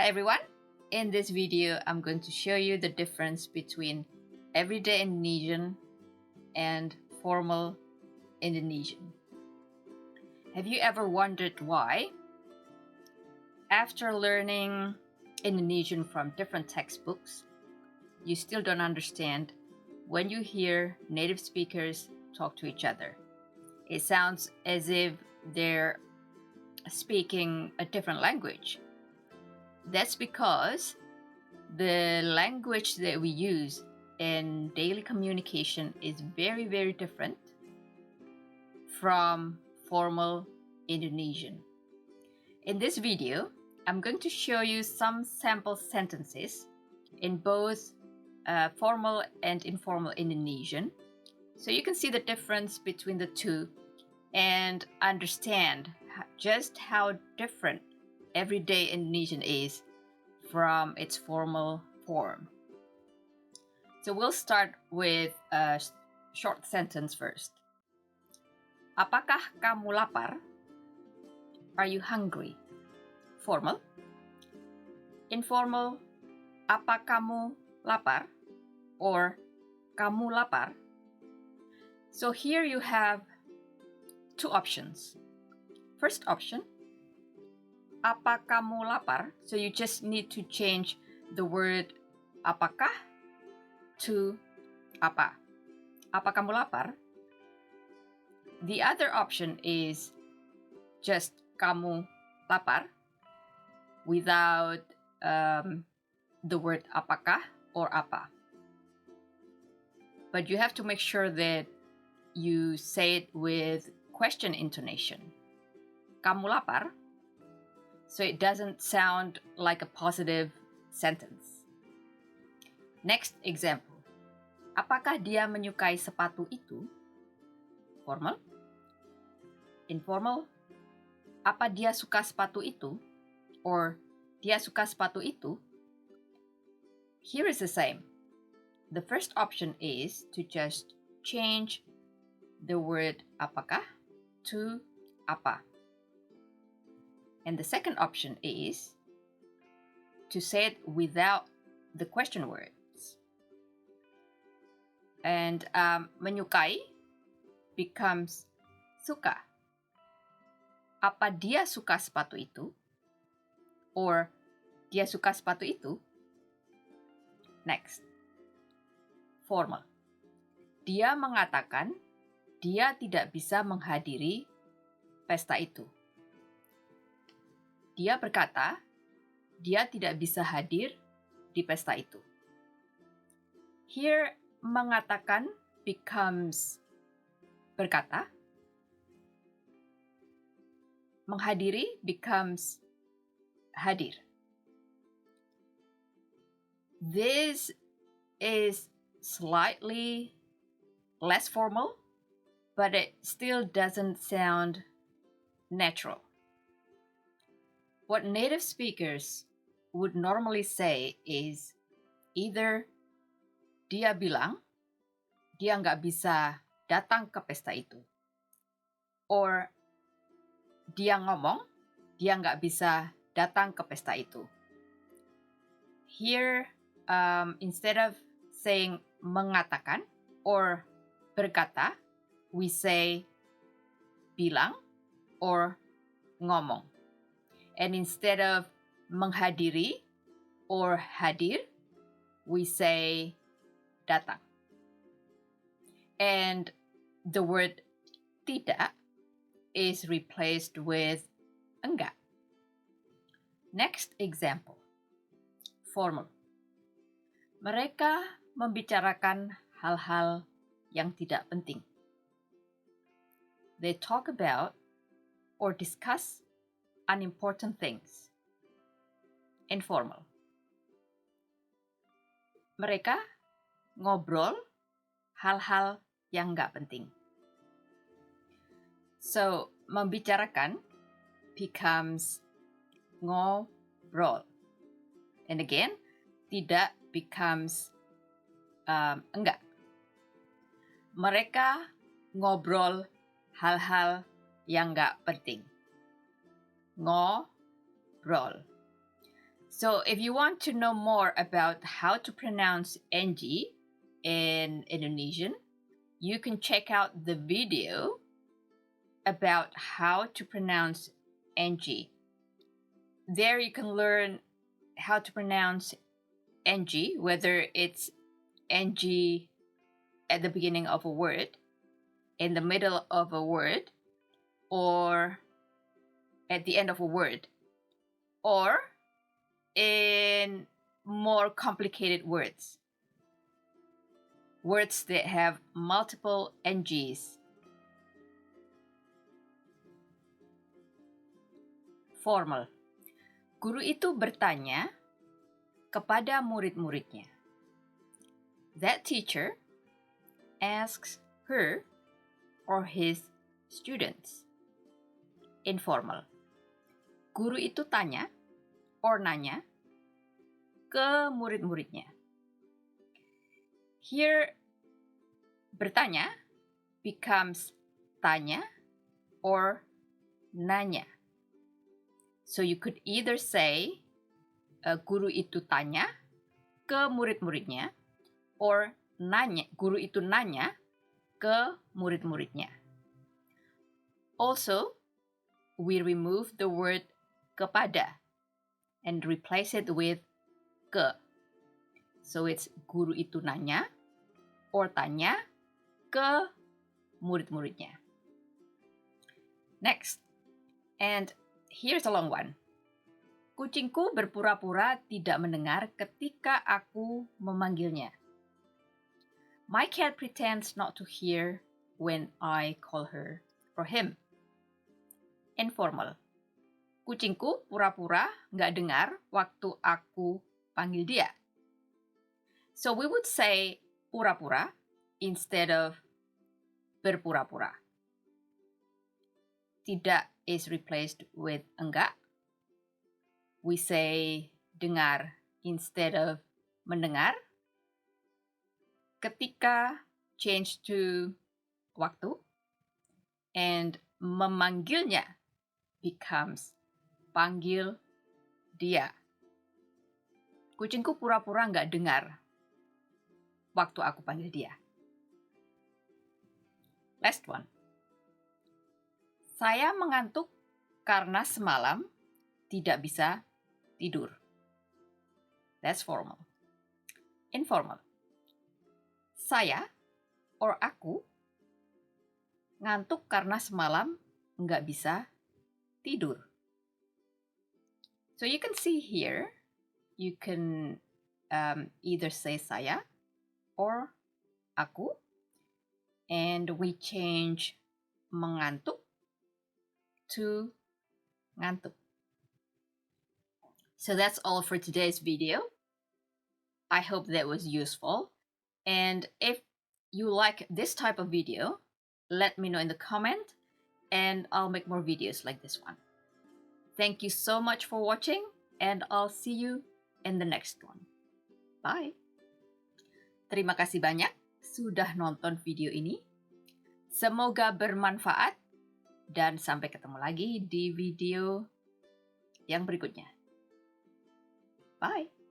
Hi everyone! In this video, I'm going to show you the difference between everyday Indonesian and formal Indonesian. Have you ever wondered why, after learning Indonesian from different textbooks, you still don't understand when you hear native speakers talk to each other? It sounds as if they're speaking a different language. That's because the language that we use in daily communication is very, very different from formal Indonesian. In this video, I'm going to show you some sample sentences in both formal and informal Indonesian, so you can see the difference between the two and understand just how different everyday Indonesian is from its formal form. So we'll start with a short sentence first. Apakah kamu lapar? Are you hungry? Formal. Informal. Apa kamu lapar? Or kamu lapar? So here you have two options. First option, apa kamu lapar? So you just need to change the word apakah to apa. Apa kamu lapar? The other option is just kamu lapar without the word apakah or apa. But you have to make sure that you say it with question intonation. Kamu lapar? So it doesn't sound like a positive sentence. Next example. Apakah dia menyukai sepatu itu? Formal. Informal. Apa dia suka sepatu itu? Or dia suka sepatu itu? Here is the same. The first option is to just change the word apakah to apa. And the second option is to say it without the question words. And menyukai becomes suka. Apa dia suka sepatu itu? Or dia suka sepatu itu? Next. Formal. Dia mengatakan dia tidak bisa menghadiri pesta itu. Dia berkata, dia tidak bisa hadir di pesta itu. Here, mengatakan becomes berkata. Menghadiri becomes hadir. This is slightly less formal, but it still doesn't sound natural. What native speakers would normally say is either dia bilang dia nggak bisa datang ke pesta itu, or dia ngomong dia nggak bisa datang ke pesta itu. Here, instead of saying mengatakan or berkata, we say bilang or ngomong. And instead of menghadiri or hadir, we say datang. And the word tidak is replaced with enggak. Next example. Formal. Mereka membicarakan hal-hal yang tidak penting. They talk about or discuss unimportant things. Informal. Mereka ngobrol hal-hal yang nggak penting. So, membicarakan becomes ngobrol. And again, tidak becomes enggak. Mereka ngobrol hal-hal yang nggak penting. Ngobrol. So if you want to know more about how to pronounce ng in Indonesian, you can check out the video about how to pronounce ng. There you can learn how to pronounce ng, whether it's ng at the beginning of a word, in the middle of a word, or at the end of a word, or in more complicated words. Words that have multiple NGs. Formal. Guru itu bertanya kepada murid-muridnya. That teacher asks her or his students. Informal. Guru itu tanya or nanya ke murid-muridnya. Here, bertanya becomes tanya or nanya. So you could either say guru itu tanya ke murid-muridnya, or guru itu nanya ke murid-muridnya. Also, we remove the word kepada and replace it with ke. So it's guru itu nanya or tanya ke murid-muridnya. Next, and here's a long one. Kucingku berpura-pura tidak mendengar ketika aku memanggilnya. My cat pretends not to hear when I call her or him. Informal. Kucingku pura-pura nggak dengar waktu aku panggil dia. So we would say pura-pura instead of berpura-pura. Tidak is replaced with enggak. We say dengar instead of mendengar. Ketika change to waktu. And memanggilnya becomes panggil dia. Kucingku pura-pura nggak dengar waktu aku panggil dia. Last one. Saya mengantuk karena semalam tidak bisa tidur. That's formal. Informal. Saya or aku ngantuk karena semalam nggak bisa tidur. So you can see here, you can either say saya or aku, and we change mengantuk to ngantuk. So that's all for today's video. I hope that was useful. And if you like this type of video, let me know in the comment and I'll make more videos like this one. Thank you so much for watching and I'll see you in the next one. Bye. Terima kasih banyak sudah nonton video ini. Semoga bermanfaat dan sampai ketemu lagi di video yang berikutnya. Bye.